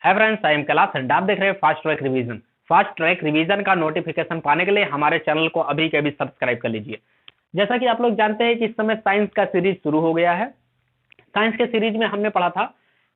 Hi friends, I am Kailash and आप देख रहे हैं fast track revision. Fast track revision का नोटिफिकेशन पाने के लिए हमारे चैनल को अभी के अभी सब्सक्राइब कर लीजिए। जैसा कि आप लोग जानते हैं कि इस समय साइंस का सीरीज शुरू हो गया है। साइंस के सीरीज में हमने पढ़ा था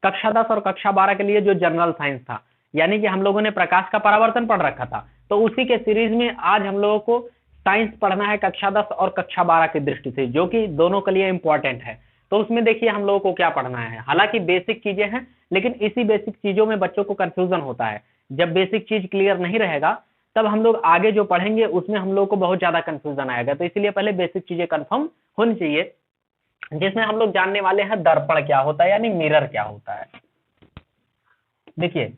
कक्षा 10 और कक्षा 12 के लिए जो जनरल साइंस था, यानी कि हम लोगों ने प्रकाश का परावर्तन पढ़ रखा था। तो उसी के सीरीज में आज हम लोगों को साइंस पढ़ना है कक्षा 10 और कक्षा 12 की दृष्टि से, जो कि दोनों के लिए इंपॉर्टेंट है। तो उसमें देखिए हम लोगों को क्या पढ़ना है। हालांकि बेसिक चीजें हैं, लेकिन इसी बेसिक चीजों में बच्चों को कंफ्यूजन होता है। जब बेसिक चीज क्लियर नहीं रहेगा तब हम लोग आगे जो पढ़ेंगे उसमें हम लोग को बहुत ज्यादा कंफ्यूजन आएगा। तो इसलिए पहले बेसिक चीजें कंफर्म होनी चाहिए, जिसमें हम लोग जानने वाले हैं दर्पण क्या होता है, यानी मिरर क्या होता है। देखिए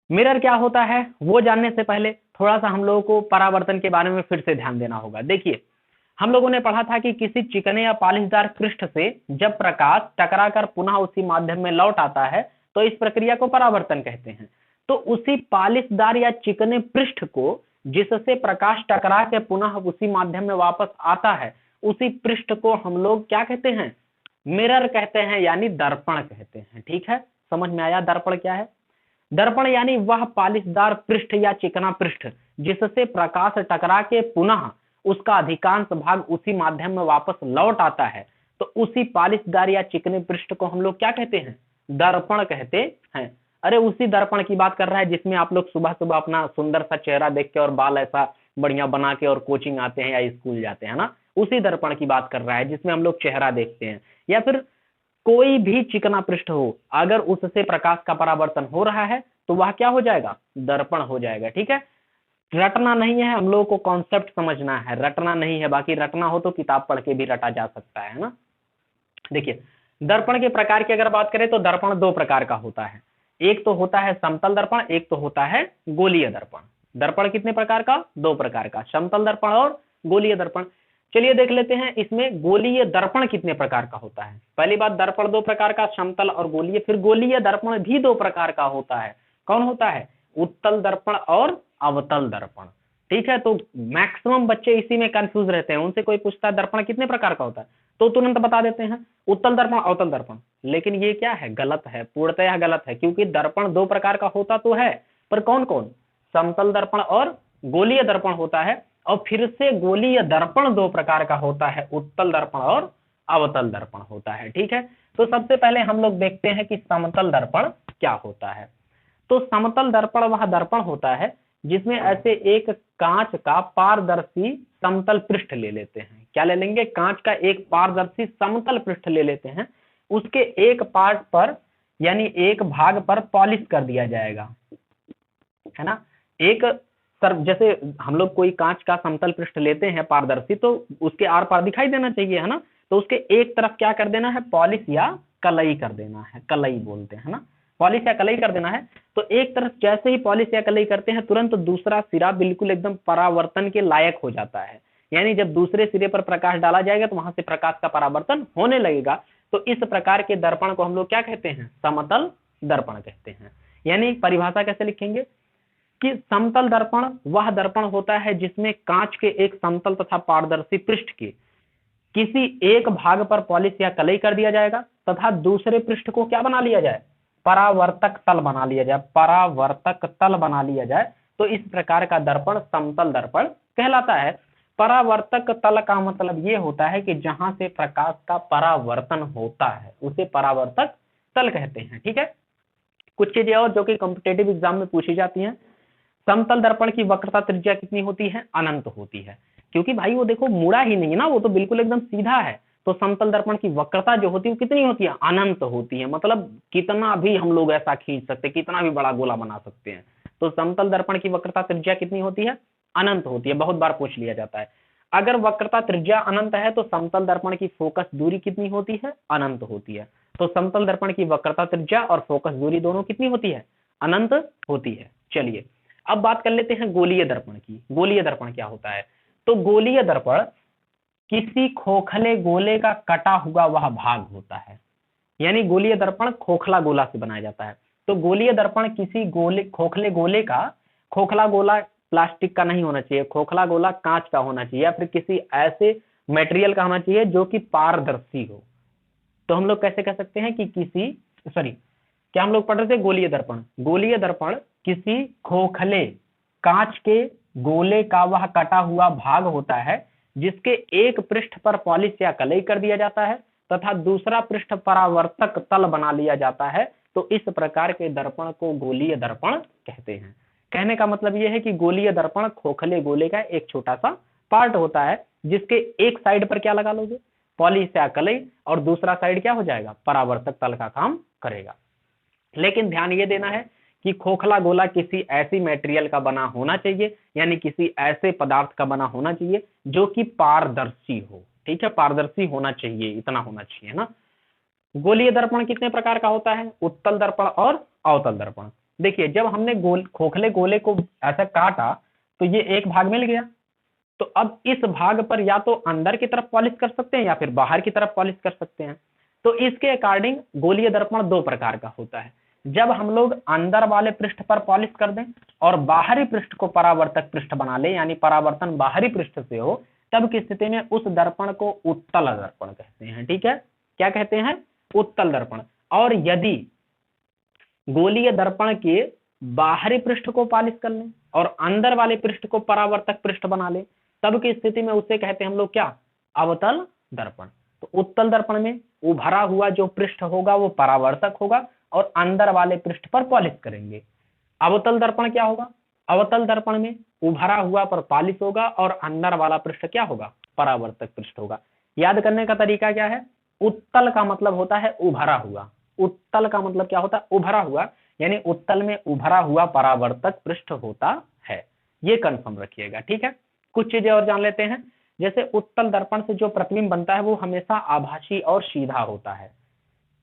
मिरर क्या होता है वो जानने से पहले थोड़ा सा हम लोगों को परावर्तन के बारे में फिर से ध्यान देना होगा। देखिए हम लोगों ने पढ़ा था कि किसी चिकने या पॉलिशदार पृष्ठ से जब प्रकाश टकराकर पुनः उसी माध्यम में लौट आता है तो इस प्रक्रिया को परावर्तन कहते हैं। तो उसी पॉलिशदार या चिकने पृष्ठ को जिससे प्रकाश टकरा के पुनः उसी माध्यम में वापस आता है, उसी पृष्ठ को हम लोग क्या कहते हैं? मिरर कहते हैं, यानी दर्पण कहते हैं। ठीक है, समझ में आया दर्पण क्या है? दर्पण यानी वह पॉलिशदार पृष्ठ या चिकना पृष्ठ जिससे प्रकाश टकरा के पुनः उसका अधिकांश भाग उसी माध्यम में वापस लौट आता है। तो उसी पॉलिशदार या चिकने पृष्ठ को हम लोग क्या कहते हैं? दर्पण कहते हैं। अरे उसी दर्पण की बात कर रहा है जिसमें आप लोग सुबह सुबह अपना सुंदर सा चेहरा देख के और बाल ऐसा बढ़िया बना के और कोचिंग आते हैं या स्कूल जाते हैं ना, उसी दर्पण की बात कर रहा है जिसमें हम लोग चेहरा देखते हैं। या फिर कोई भी चिकना पृष्ठ हो, अगर उससे प्रकाश का परावर्तन हो रहा है तो वह क्या हो जाएगा? दर्पण हो जाएगा। ठीक है, रटना नहीं है, हम लोगों को कॉन्सेप्ट समझना है, रटना नहीं है। बाकी रटना हो तो किताब पढ़ के भी रटा जा सकता है ना। देखिए दर्पण के प्रकार की अगर बात करें तो दर्पण दो प्रकार का होता है। एक तो होता है समतल दर्पण, एक तो होता है गोलीय दर्पण। दर्पण कितने प्रकार का? दो प्रकार का, समतल दर्पण और गोलीय दर्पण। चलिए देख लेते हैं इसमें गोलीय दर्पण कितने प्रकार का होता है। पहली बात, दर्पण दो प्रकार का, समतल और गोलीय। फिर गोलीय दर्पण भी दो प्रकार का होता है। कौन होता है? उत्तल दर्पण और अवतल दर्पण। ठीक है, तो मैक्सिमम बच्चे इसी में कंफ्यूज रहते हैं। उनसे कोई पूछता है दर्पण कितने प्रकार का होता है तो तुरंत बता देते हैं उत्तल दर्पण, अवतल दर्पण। लेकिन ये क्या है? गलत है, पूर्णतः गलत है। क्योंकि दर्पण दो प्रकार का होता तो है, पर कौन कौन? समतल दर्पण और गोलीय दर्पण होता है। और फिर से गोलीय दर्पण दो प्रकार का होता है, उत्तल दर्पण और अवतल दर्पण होता है। ठीक है, तो सबसे पहले हम लोग देखते हैं कि समतल दर्पण क्या होता है। तो समतल दर्पण वह दर्पण होता है जिसमें ऐसे एक कांच का पारदर्शी समतल पृष्ठ ले लेते हैं। क्या ले लेंगे? कांच का एक पारदर्शी समतल पृष्ठ ले लेते हैं। उसके एक पार्ट पर यानी एक भाग पर पॉलिश कर दिया जाएगा, है ना। एक सर जैसे हम लोग कोई कांच का समतल पृष्ठ लेते हैं पारदर्शी, तो उसके आर पार दिखाई देना चाहिए, है ना। तो उसके एक तरफ क्या कर देना है? पॉलिश या कलई कर देना है। कलई बोलते हैं ना, पॉलिश या कलई कर देना है। तो एक तरफ जैसे ही पॉलिश या कलई करते हैं तुरंत दूसरा सिरा बिल्कुल एकदम परावर्तन के लायक हो जाता है। यानी जब दूसरे सिरे पर प्रकाश डाला जाएगा तो वहां से प्रकाश का परावर्तन होने लगेगा। तो इस प्रकार के दर्पण को हम लोग क्या कहते हैं? समतल दर्पण कहते हैं। यानी परिभाषा कैसे लिखेंगे कि समतल दर्पण वह दर्पण होता है जिसमें कांच के एक समतल तथा पारदर्शी पृष्ठ के किसी एक भाग पर पॉलिश या कलई कर दिया जाएगा तथा दूसरे पृष्ठ को क्या बना लिया जाए? परावर्तक तल बना लिया जाए। परावर्तक तल बना लिया जाए। तो इस प्रकार का दर्पण समतल दर्पण कहलाता है। परावर्तक तल का मतलब ये होता है कि जहां से प्रकाश का परावर्तन होता है उसे परावर्तक तल कहते हैं। ठीक है, कुछ चीजें और जो कि कॉम्पिटेटिव एग्जाम में पूछी जाती हैं। समतल दर्पण की वक्रता त्रिज्या कितनी होती है? अनंत होती है। क्योंकि भाई वो देखो मुड़ा ही नहीं है ना, वो तो बिल्कुल एकदम सीधा है। तो समतल दर्पण की वक्रता जो होती है वो कितनी होती है? अनंत होती है। मतलब कितना भी हम लोग ऐसा खींच सकते हैं, कितना भी बड़ा गोला बना सकते हैं। तो समतल दर्पण की वक्रता त्रिज्या कितनी होती है? अनंत होती है। बहुत बार पूछ लिया जाता है। अगर वक्रता त्रिज्या अनंत है तो समतल दर्पण की फोकस दूरी कितनी होती है? अनंत होती है। तो समतल दर्पण की वक्रता त्रिज्या और फोकस दूरी दोनों कितनी होती है? अनंत होती है। चलिए अब बात कर लेते हैं गोलीय दर्पण की। गोलीय दर्पण क्या होता है? तो गोलीय दर्पण किसी खोखले गोले का कटा हुआ वह भाग होता है। यानी गोलीय दर्पण खोखला गोला से बनाया जाता है। तो गोलीय दर्पण किसी खोखले गोले का, खोखला गोला प्लास्टिक का नहीं होना चाहिए, खोखला गोला कांच का होना चाहिए या फिर किसी ऐसे मटेरियल का होना चाहिए जो कि पारदर्शी हो। तो हम लोग कैसे कह सकते हैं कि क्या हम लोग पढ़ रहे थे? गोलीय दर्पण। गोलीय दर्पण किसी खोखले कांच के गोले का वह कटा हुआ भाग होता है जिसके एक पृष्ठ पर पॉलिश या कलई कर दिया जाता है तथा दूसरा पृष्ठ परावर्तक तल बना लिया जाता है। तो इस प्रकार के दर्पण को गोलीय दर्पण कहते हैं। कहने का मतलब यह है कि गोलीय दर्पण खोखले गोले का एक छोटा सा पार्ट होता है जिसके एक साइड पर क्या लगा लोगे? पॉलिश या कलई, और दूसरा साइड क्या हो जाएगा? परावर्तक तल का काम करेगा। लेकिन ध्यान ये देना है कि खोखला गोला किसी ऐसी मटेरियल का बना होना चाहिए, यानी किसी ऐसे पदार्थ का बना होना चाहिए जो कि पारदर्शी हो। ठीक है, पारदर्शी होना चाहिए, इतना होना चाहिए ना। गोलीय दर्पण कितने प्रकार का होता है? उत्तल दर्पण और अवतल दर्पण। देखिए, जब हमने खोखले गोले को ऐसा काटा तो ये एक भाग मिल गया, तो अब इस भाग पर या तो अंदर की तरफ पॉलिश कर सकते हैं या फिर बाहर की तरफ पॉलिश कर सकते हैं। तो इसके अकॉर्डिंग गोलीय दर्पण दो प्रकार का होता है। जब हम लोग अंदर वाले पृष्ठ पर पॉलिश कर दें और बाहरी पृष्ठ को परावर्तक पृष्ठ बना ले, यानी परावर्तन बाहरी पृष्ठ से हो, तब की स्थिति में उस दर्पण को उत्तल दर्पण कहते हैं। ठीक है, क्या कहते हैं? उत्तल दर्पण। और यदि गोलीय दर्पण के बाहरी पृष्ठ को पॉलिश कर लें और अंदर वाले पृष्ठ को परावर्तक पृष्ठ बना ले, तब की स्थिति में उसे कहते हैं हम लोग क्या? अवतल दर्पण। तो उत्तल दर्पण में उभरा हुआ जो पृष्ठ होगा वो परावर्तक होगा और अंदर वाले पृष्ठ पर पॉलिश करेंगे। अवतल दर्पण क्या होगा? अवतल दर्पण में उभरा हुआ पर पॉलिश होगा और अंदर वाला पृष्ठ क्या होगा? परावर्तक पृष्ठ होगा। याद करने का तरीका क्या है? उत्तल का मतलब होता है उभरा हुआ। उत्तल का मतलब क्या होता है? उभरा हुआ, यानी उत्तल में उभरा हुआ परावर्तक पृष्ठ होता है। ये कंफर्म रखिएगा। ठीक है, कुछ चीजें और जान लेते हैं। जैसे उत्तल दर्पण से जो प्रतिबिंब बनता है वो हमेशा आभासी और सीधा होता है।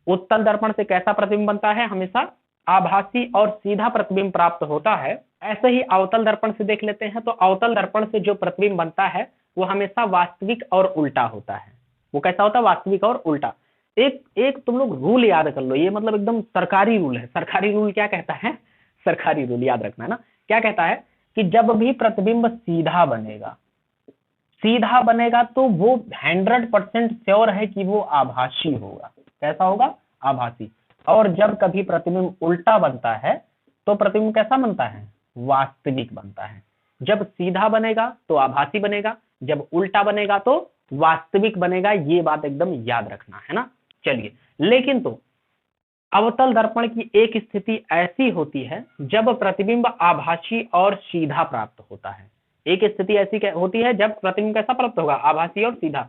उत्तल दर्पण से कैसा प्रतिबिंब बनता है? हमेशा आभासी और सीधा प्रतिबिंब प्राप्त होता है। ऐसे ही अवतल दर्पण से देख लेते हैं। तो अवतल दर्पण से जो प्रतिबिंब बनता है वो हमेशा वास्तविक और उल्टा होता है। वो कैसा होता है? वास्तविक और उल्टा। एक तुम लोग रूल याद कर लो, ये मतलब एकदम सरकारी रूल है। सरकारी रूल क्या कहता है? सरकारी रूल याद रखना है ना। क्या कहता है कि जब भी प्रतिबिंब सीधा बनेगा, सीधा बनेगा तो वो 100% श्योर है कि वो आभासी होगा। कैसा होगा? आभासी। और जब कभी प्रतिबिंब उल्टा बनता है तो प्रतिबिंब कैसा बनता है? वास्तविक बनता है। जब सीधा बनेगा तो आभासी बनेगा, जब उल्टा बनेगा तो वास्तविक बनेगा। ये बात एकदम याद रखना है ना। चलिए, लेकिन तो अवतल दर्पण की एक स्थिति ऐसी होती है जब प्रतिबिंब आभासी और सीधा प्राप्त होता है। एक स्थिति ऐसी होती है जब प्रतिबिंब कैसा प्राप्त होगा? आभासी और सीधा।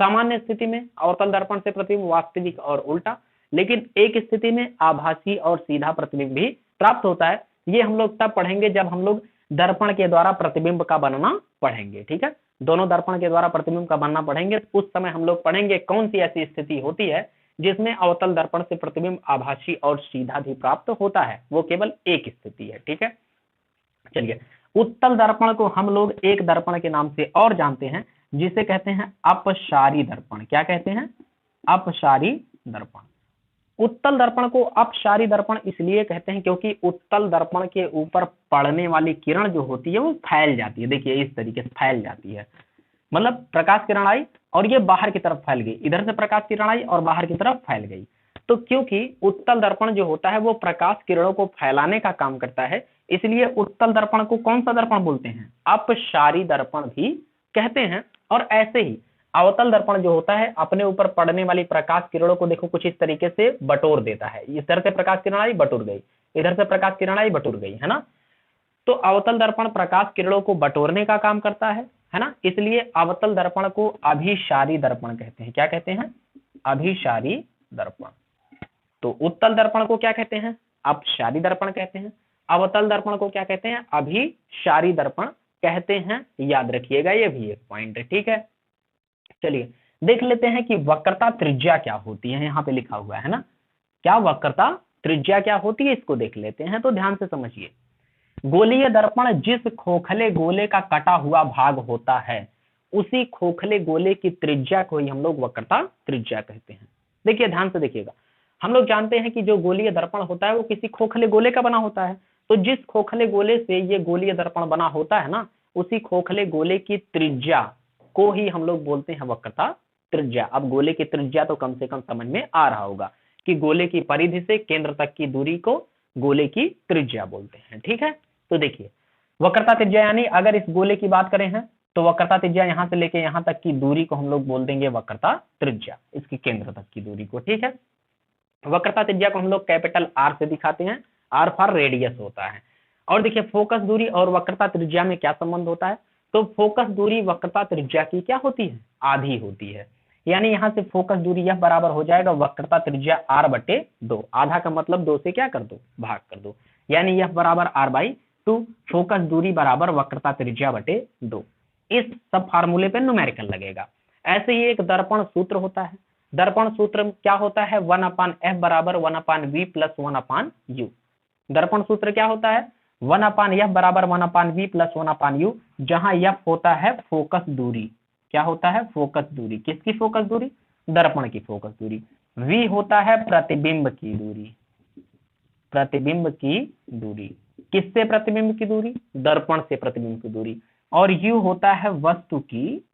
सामान्य स्थिति में अवतल दर्पण से प्रतिबिंब वास्तविक और उल्टा, लेकिन एक स्थिति में आभासी और सीधा प्रतिबिंब भी प्राप्त होता है। ये हम लोग तब पढ़ेंगे जब हम लोग दर्पण के द्वारा प्रतिबिंब का बनना पढ़ेंगे। ठीक है, दोनों दर्पण के द्वारा प्रतिबिंब का बनना पढ़ेंगे। उस समय हम लोग पढ़ेंगे कौन सी ऐसी स्थिति होती है जिसमें अवतल दर्पण से प्रतिबिंब आभासी और सीधा भी प्राप्त होता है। वो केवल एक स्थिति है। ठीक है, चलिए, उत्तल दर्पण को हम लोग एक दर्पण के नाम से और जानते हैं जिसे कहते हैं अपसारी दर्पण। क्या कहते हैं? अपसारी दर्पण। उत्तल दर्पण को अपसारी दर्पण इसलिए कहते हैं क्योंकि उत्तल दर्पण के ऊपर पड़ने वाली किरण जो होती है वो फैल जाती है। देखिए, इस तरीके से फैल जाती है, मतलब प्रकाश किरण आई और ये बाहर की तरफ फैल गई, इधर से प्रकाश किरण आई और बाहर की तरफ फैल गई। तो क्योंकि उत्तल दर्पण जो होता है वो प्रकाश किरणों को फैलाने का काम करता है, इसलिए उत्तल दर्पण को कौन सा दर्पण बोलते हैं? अपसारी दर्पण भी कहते हैं। और ऐसे ही अवतल दर्पण जो होता है अपने ऊपर पड़ने वाली प्रकाश किरणों को देखो कुछ इस तरीके से बटोर देता है। इधर से प्रकाश किरण आई, बटोर गई, इधर से प्रकाश किरण आई, बटोर गई, है ना। तो अवतल दर्पण प्रकाश किरणों को बटोरने का काम करता है ना। इसलिए अवतल दर्पण को अभिसारी दर्पण कहते हैं। क्या कहते हैं? अभिसारी दर्पण। तो उत्तल दर्पण को क्या कहते हैं? अपसारी दर्पण कहते हैं। अवतल दर्पण को क्या कहते हैं? अभिसारी दर्पण कहते हैं। याद रखिएगा, ये भी एक पॉइंट है। ठीक है, चलिए देख लेते हैं कि वक्रता त्रिज्या क्या होती है। यहाँ पे लिखा हुआ है ना, क्या वक्रता त्रिज्या क्या होती है, इसको देख लेते हैं। तो ध्यान से समझिए, गोलीय दर्पण जिस खोखले गोले का कटा हुआ भाग होता है उसी खोखले गोले की त्रिज्या को ही हम लोग वक्रता त्रिज्या कहते हैं। देखिए, ध्यान से देखिएगा, हम लोग जानते हैं कि जो गोलीय दर्पण होता है वो किसी खोखले गोले का बना होता है। तो जिस खोखले गोले से ये गोलीय दर्पण बना होता है ना, उसी खोखले गोले की त्रिज्या को ही हम लोग बोलते हैं वक्रता त्रिज्या। अब गोले की त्रिज्या तो कम से कम समझ में आ रहा होगा। कि गोले की परिधि से केंद्र तक की दूरी को गोले की त्रिज्या बोलते हैं। ठीक है, तो देखिए वक्रता त्रिज्या यानी अगर इस गोले की बात करें हैं तो वक्रता त्रिज्या यहां से लेके यहां तक की दूरी को हम लोग बोल देंगे वक्रता त्रिज्या, इसकी केंद्र तक की दूरी को। ठीक है, वक्रता त्रिज्या को हम लोग कैपिटल आर से दिखाते हैं, आर फॉर रेडियस होता है। और देखिए फोकस दूरी और वक्रता त्रिज्या में क्या संबंध होता है, तो फोकस दूरी वक्रता त्रिज्या की क्या होती है, आधी होती है। यानी यहां से फोकस दूरी यह बराबर हो जाएगा वक्रता त्रिज्या आर बटे 2, आधा का मतलब 2 से क्या कर दो, भाग कर दो, यानी यह बराबर r/2, फोकस दूरी बराबर वक्रता त्रिज्या बटे 2। इस सब फार्मूले पे न्यूमेरिकल लगेगा। ऐसे ही एक दर्पण सूत्र होता है, दर्पण सूत्र क्या होता है, 1/f बराबर 1/v प्लस 1/u। दर्पण सूत्र क्या होता है, 1/f बराबर 1/v प्लस 1/u, जहां f होता है फोकस दूरी, क्या होता है, फोकस दूरी, किसकी फोकस दूरी, दर्पण की फोकस दूरी। v होता है प्रतिबिंब की दूरी, प्रतिबिंब की दूरी, किससे प्रतिबिंब की दूरी, दर्पण से प्रतिबिंब की दूरी। और u होता है वस्तु की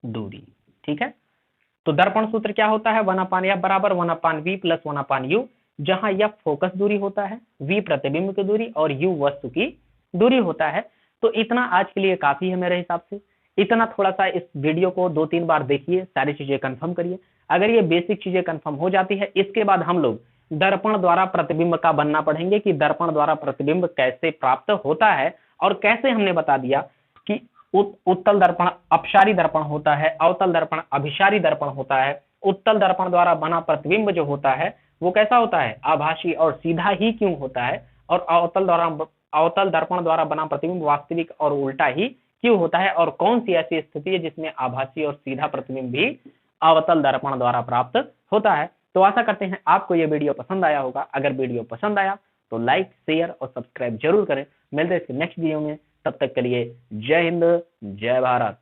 दूरी। ठीक है, तो दर्पण सूत्र क्या होता है, 1/f बराबर 1/v प्लस 1/u, जहां f फोकस दूरी होता है, v प्रतिबिंब की दूरी और u वस्तु की दूरी होता है। तो इतना आज के लिए काफी है मेरे हिसाब से। इतना थोड़ा सा इस वीडियो को 2-3 बार देखिए, सारी चीजें कंफर्म करिए। अगर ये बेसिक चीजें कंफर्म हो जाती है, इसके बाद हम लोग दर्पण द्वारा प्रतिबिंब का बनना पढ़ेंगे कि दर्पण द्वारा प्रतिबिंब कैसे प्राप्त होता है, और कैसे हमने बता दिया कि उत्तल दर्पण अपसारी दर्पण होता है, अवतल दर्पण अभिसारी दर्पण होता है। उत्तल दर्पण द्वारा बना प्रतिबिंब जो होता है वो कैसा होता है, आभासी और सीधा ही क्यों होता है, और अवतल दर्पण द्वारा बना प्रतिबिंब वास्तविक और उल्टा ही क्यों होता है, और कौन सी ऐसी स्थिति है जिसमें आभासी और सीधा प्रतिबिंब भी अवतल दर्पण द्वारा प्राप्त होता है। तो आशा करते हैं आपको ये वीडियो पसंद आया होगा। अगर वीडियो पसंद आया तो लाइक, शेयर और सब्सक्राइब जरूर करें। मिलते हैं इसके नेक्स्ट वीडियो में, तब तक के लिए जय हिंद, जय भारत।